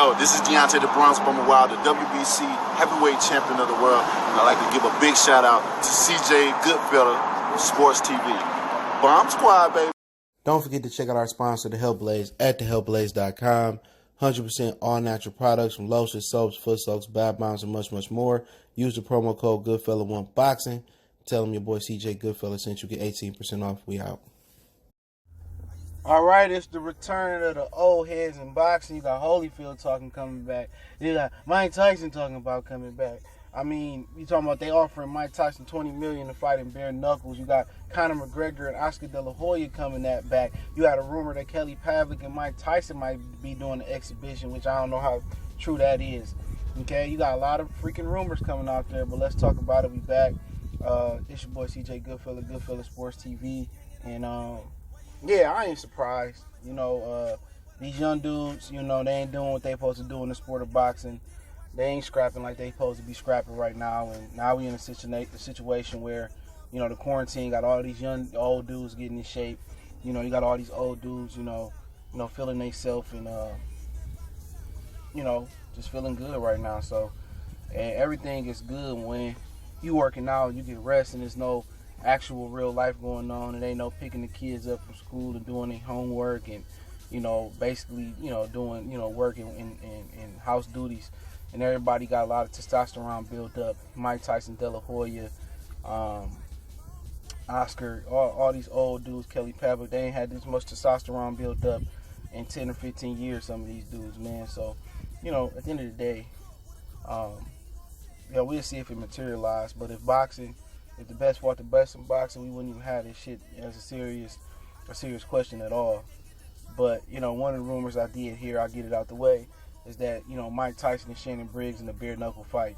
Yo, this is Deontay the Bronx Bummer Wild, the WBC heavyweight champion of the world. And I'd like to give a big shout out to CJ Goodfella of Sports TV. Bomb Squad, baby. Don't forget to check out our sponsor, The Health Blaze, at thehealthblaze.com. 100% all natural products from lotions, soaps, foot soaks, bath bombs, and much, much more. Use the promo code Goodfella1Boxing. Tell them your boy CJ Goodfella sent you. Get 18% off. We out. All right, it's the return of the old heads in boxing. You got Holyfield coming back. You got Mike Tyson talking about coming back. I mean, you talking about they offering Mike Tyson $20 million to fight in bare knuckles. You got Conor McGregor and Oscar De La Hoya coming back. You got a rumor that Kelly Pavlik and Mike Tyson might be doing an exhibition, which I don't know how true that is. Okay, you got a lot of freaking rumors coming out there, but let's talk about it. We back. It's your boy CJ Goodfella, Goodfella Sports TV, and yeah, I ain't surprised. You know, these young dudes, you know, they ain't doing what they supposed to do in the sport of boxing. They ain't scrapping like they supposed to be scrapping right now. And now we in a situation where, you know, the quarantine got all these young, old dudes getting in shape. You know, you got all these old dudes, you know, feeling themselves and, you know, just feeling good right now. So, and everything is good when you working out, you get rest, and there's no actual real life going on, and ain't no picking the kids up from school and doing their homework and, you know, basically, you know, doing, you know, work in house duties. And everybody got a lot of testosterone built up. Mike Tyson, De La Hoya, Oscar, all these old dudes, Kelly Pavlik, they ain't had this much testosterone built up in 10 or 15 years, some of these dudes, man. So, you know, at the end of the day, yeah, we'll see if it materialized. But if the best fought the best in boxing, we wouldn't even have this shit as a serious question at all. But, you know, one of the rumors I did hear, I'll get it out the way, is that, you know, Mike Tyson and Shannon Briggs in the bare knuckle fight.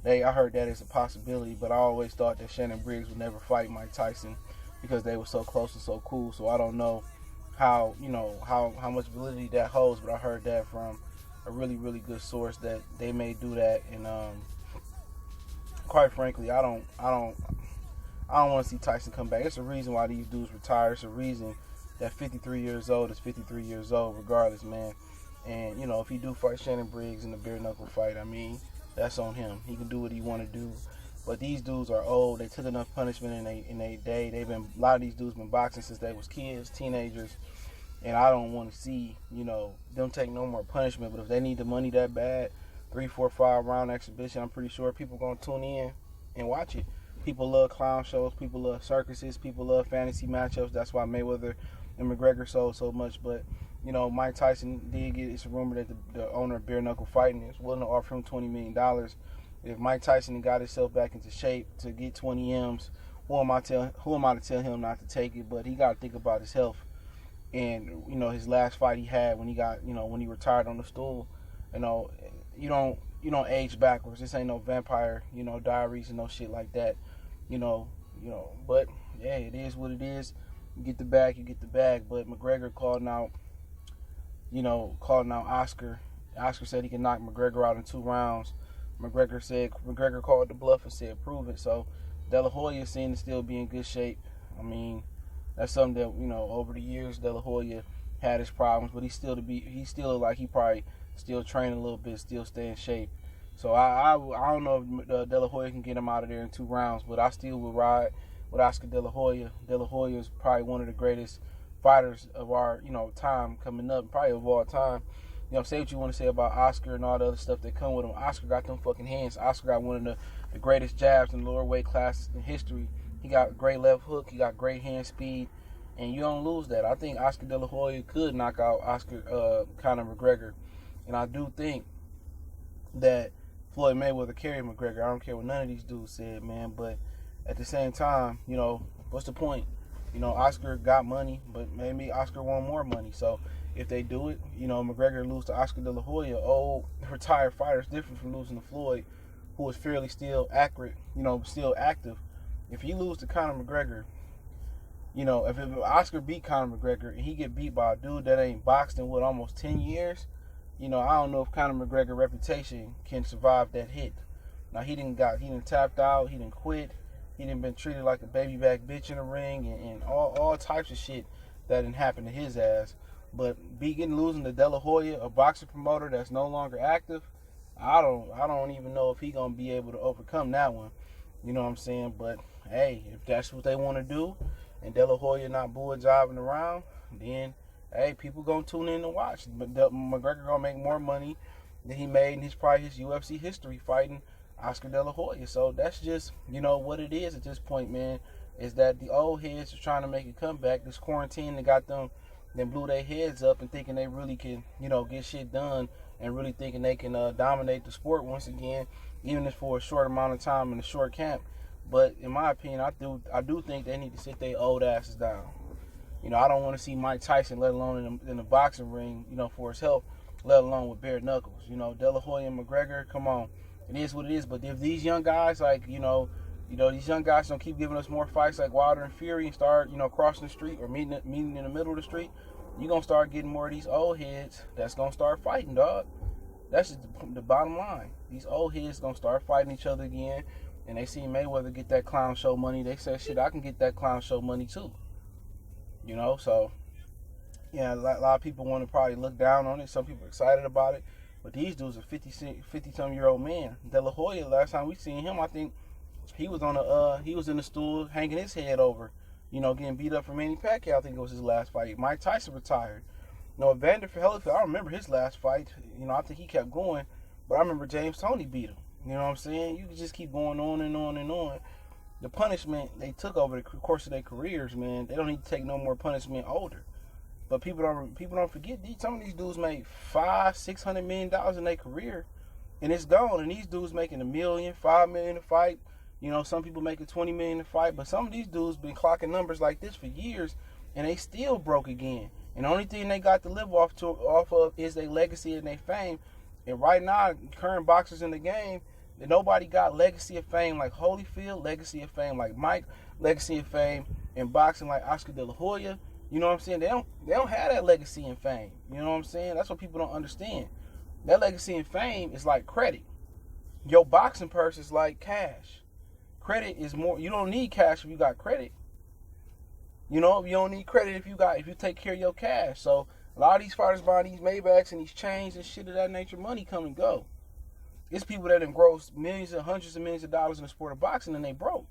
I heard that as a possibility, but I always thought that Shannon Briggs would never fight Mike Tyson because they were so close and so cool. So I don't know how, you know, how much validity that holds, but I heard that from a really, really good source that they may do that. And quite frankly, I don't want to see Tyson come back. It's a reason why these dudes retire. It's a reason that 53 years old is 53 years old regardless, man. And, you know, if he do fight Shannon Briggs in the bare knuckle fight, I mean, that's on him. He can do what he want to do. But these dudes are old. They took enough punishment in their day. A lot of these dudes been boxing since they was kids, teenagers. And I don't want to see, you know, them take no more punishment. But if they need the money that bad, 3, 4, 5 round exhibition, I'm pretty sure people going to tune in and watch it. People love clown shows. People love circuses. People love fantasy matchups. That's why Mayweather and McGregor sold so much. But, you know, Mike Tyson did get, it's a rumor that the owner of Bare Knuckle Fighting is willing to offer him $20 million. If Mike Tyson got himself back into shape to get 20 M's, who am I to tell him not to take it? But he got to think about his health. And, you know, his last fight he had when he retired on the stool, you know, you don't age backwards. This ain't no Vampire, you know, Diaries and no shit like that. You know, but yeah, it is what it is. You get the bag, you get the bag. But McGregor calling out Oscar. Oscar said he can knock McGregor out in 2 rounds. McGregor called the bluff and said, prove it. So De La Hoya seemed to still be in good shape. I mean, that's something that, you know, over the years De La Hoya had his problems, but he still like he probably still training a little bit, still stay in shape. So I don't know if De La Hoya can get him out of there in 2 rounds, but I still would ride with Oscar De La Hoya. De La Hoya is probably one of the greatest fighters of our, you know, time coming up, probably of all time. You know, say what you want to say about Oscar and all the other stuff that come with him. Oscar got them fucking hands. Oscar got one of the greatest jabs in the lower weight class in history. He got great left hook. He got great hand speed, and you don't lose that. I think Oscar De La Hoya could knock out Conor McGregor, and I do think that Floyd Mayweather carried McGregor. I don't care what none of these dudes said, man. But at the same time, you know, what's the point? You know, Oscar got money, but maybe Oscar want more money. So if they do it, you know, McGregor lose to Oscar De La Hoya, old retired fighter, is different from losing to Floyd, who is fairly still accurate, you know, still active. If you lose to Conor McGregor, you know, if Oscar beat Conor McGregor and he get beat by a dude that ain't boxed in almost 10 years, you know, I don't know if Conor McGregor's reputation can survive that hit. Now he didn't tapped out, he didn't quit, he didn't been treated like a baby back bitch in the ring and all types of shit that didn't happen to his ass. But losing to De La Hoya, a boxing promoter that's no longer active, I don't even know if he gonna be able to overcome that one. You know what I'm saying? But hey, if that's what they want to do, and De La Hoya not bull jobbing around, then hey, people gonna tune in and watch. But McGregor gonna make more money than he made in his UFC history fighting Oscar De La Hoya. So that's just what it is at this point, man. Is that the old heads are trying to make a comeback? This quarantine that got them, then blew their heads up and thinking they really can, get shit done, and really thinking they can dominate the sport once again, even if for a short amount of time in a short camp. But in my opinion, I do think they need to sit their old asses down. I don't want to see Mike Tyson, let alone in the boxing ring, for his health, let alone with bare knuckles. De La Hoya and McGregor, come on, it is what it is. But if these young guys, like these young guys don't keep giving us more fights like Wilder and Fury and start, crossing the street or meeting in the middle of the street, you're going to start getting more of these old heads that's going to start fighting, dog. That's just the bottom line. These old heads going to start fighting each other again, and they see Mayweather get that clown show money. They say, shit, I can get that clown show money too. So, yeah, a lot of people want to probably look down on it. Some people are excited about it. But these dudes are 50-some-year-old men. De La Hoya, last time we seen him, I think he was in the stool hanging his head over, getting beat up from Manny Pacquiao. I think it was his last fight. Mike Tyson retired. Evander for Holyfield, I don't remember his last fight. I think he kept going. But I remember James Toney beat him. You know what I'm saying? You can just keep going on and on and on. The punishment they took over the course of their careers, man, they don't need to take no more punishment older. But people don't forget, some of these dudes made $500-600 million in their career, and it's gone. And these dudes making $1 million, $5 million a fight. Some people making $20 million a fight. But some of these dudes been clocking numbers like this for years, and they still broke again. And the only thing they got to live off of is their legacy and their fame. And right now, current boxers in the game, nobody got legacy of fame like Holyfield, legacy of fame like Mike, legacy of fame in boxing like Oscar De La Hoya. You know what I'm saying? They don't have that legacy and fame. You know what I'm saying? That's what people don't understand. That legacy and fame is like credit. Your boxing purse is like cash. Credit is more. You don't need cash if you got credit. You don't need credit if you take care of your cash. So a lot of these fighters buying these Maybachs and these chains and shit of that nature, money come and go. It's people that engross millions and hundreds of millions of dollars in the sport of boxing and they broke.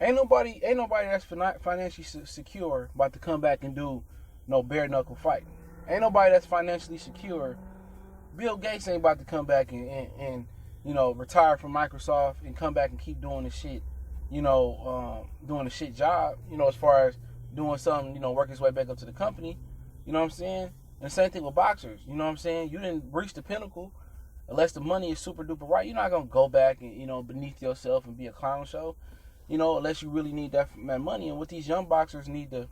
Ain't nobody that's financially secure about to come back and do no bare knuckle fighting. Ain't nobody that's financially secure. Bill Gates ain't about to come back and retire from Microsoft and come back and keep doing the shit, doing the shit job, as far as doing something, work his way back up to the company. You know what I'm saying? And the same thing with boxers. You know what I'm saying? You didn't reach the pinnacle unless the money is super duper right. You're not gonna go back and beneath yourself and be a clown show. Unless you really need that money. And what these young boxers need to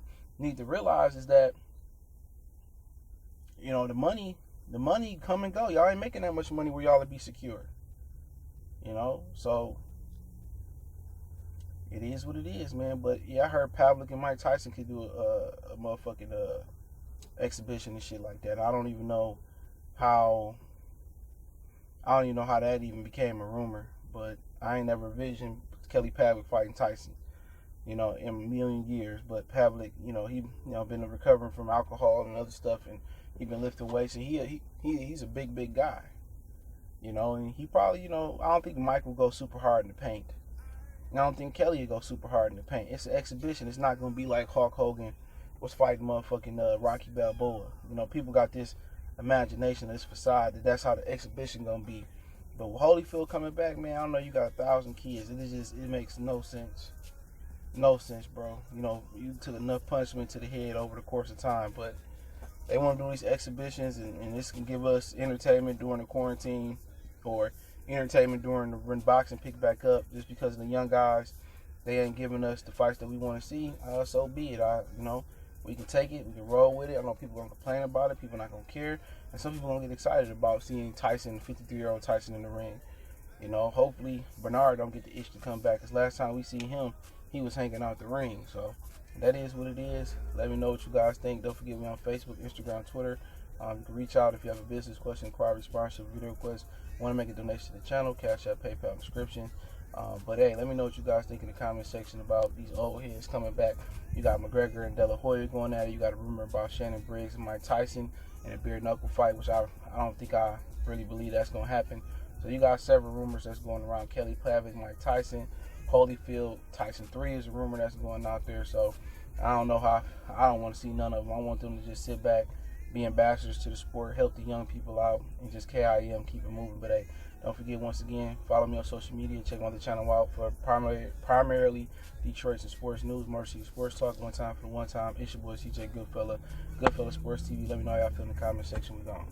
realize is that, the money come and go. Y'all ain't making that much money where y'all would be secure. So it is what it is, man. But yeah, I heard Pavlik and Mike Tyson could do a motherfucking exhibition and shit like that. I don't even know how that even became a rumor. But I ain't never envisioned Kelly Pavlik fighting Tyson, in a million years. But Pavlik, he been recovering from alcohol and other stuff, and he been lifting weights, and he's a big guy, and he probably, I don't think Mike will go super hard in the paint. And I don't think Kelly will go super hard in the paint. It's an exhibition. It's not gonna be like Hulk Hogan was fighting motherfucking Rocky Balboa. People got this imagination, this facade that's how the exhibition gonna be. But with Holyfield coming back, man, I don't know, you got 1,000 kids. It makes no sense. No sense, bro. You took enough punishment to the head over the course of time, but they want to do these exhibitions, and this can give us entertainment during the quarantine or entertainment during when boxing pick back up, just because of the young guys, they ain't giving us the fights that we want to see. So be it. We can take it. We can roll with it. I know people are going to complain about it. People are not going to care. And some people are going to get excited about seeing Tyson, 53-year-old Tyson in the ring. Hopefully Bernard don't get the itch to come back. Because last time we seen him, he was hanging out the ring. So that is what it is. Let me know what you guys think. Don't forget me on Facebook, Instagram, Twitter. You can reach out if you have a business question, inquiry, sponsorship, video request, want to make a donation to the channel, Cash App, PayPal, description. But hey, let me know what you guys think in the comment section about these old heads coming back. You got McGregor and Hoya going at it. You got a rumor about Shannon, Briggs, and Mike Tyson in a bare knuckle fight, which I don't think I really believe that's going to happen. So you got several rumors that's going around. Kelly Pavlik, Mike Tyson, Holyfield, Tyson 3 is a rumor that's going out there. So I don't know how. I don't want to see none of them. I want them to just sit back, be ambassadors to the sport, help the young people out, and just KIM, keep it moving. But hey, don't forget, once again, follow me on social media. Check my other channel out for primarily Detroit's and sports news. Mercy Sports Talk, one time for the one time. It's your boy CJ Goodfella, Goodfella Sports TV. Let me know how y'all feel in the comment section. We gone.